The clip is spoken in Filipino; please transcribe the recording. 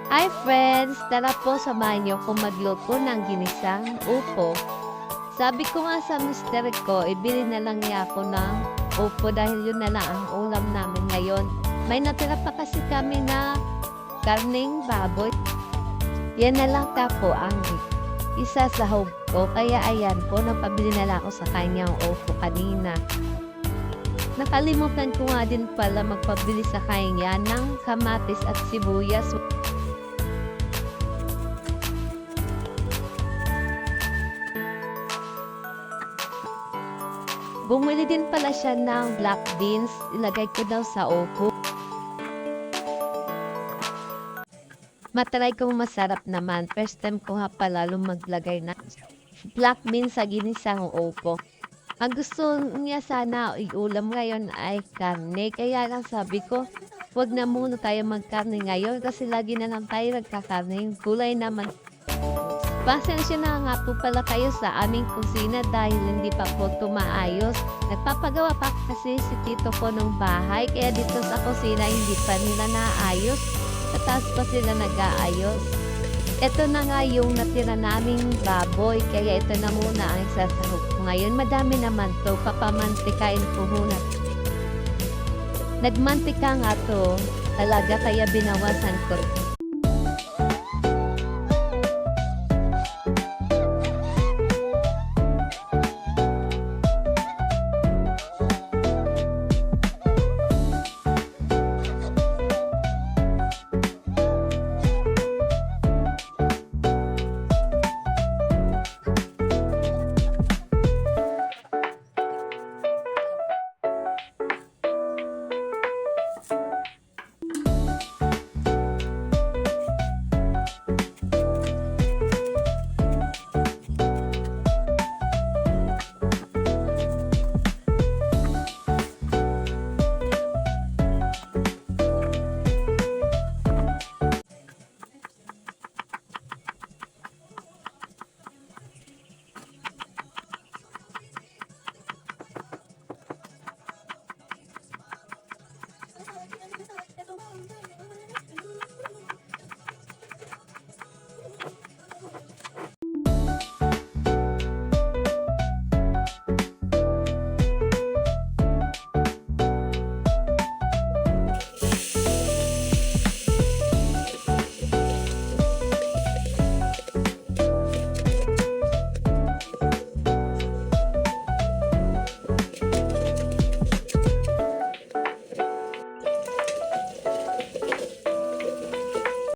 Hi friends! Tara po samahan niyo kung magluto ng ginisang upo. Sabi ko nga sa mister ko, ibili na lang niya ako ng upo dahil yun na lang ang ulam namin ngayon. May natira pa kasi kami na karning baboy. Yan na lang tapo ang isa sa hog ko. Kaya ayan po, napabili na lang ako sa kanyang upo kanina. Nakalimutan ko nga din pala magpabili sa kanya ng kamatis at sibuyas. Bumili din pala siya ng black beans, ilagay ko daw sa upo. Matry kong masarap naman. First time ko nga pala maglagay ng black beans sa ginisang upo. Ang gusto niya sana iulam ngayon ay karne. Kaya lang sabi ko, huwag na muna tayo magkarne ngayon kasi lagi na lang tayo nagkakarne. Gulay naman. Pasensya na nga po pala kayo sa aming kusina dahil hindi pa po tumaayos. Nagpapagawa pa kasi si tito ko ng bahay kaya dito sa kusina hindi pa nila naayos. Sa taas pa sila nag-aayos. Ito na nga yung natira naming baboy kaya ito na muna ang isasahog ko ngayon. Madami naman to, papamantikain ko muna. Nagmantika nga to talaga kaya binawasan ko.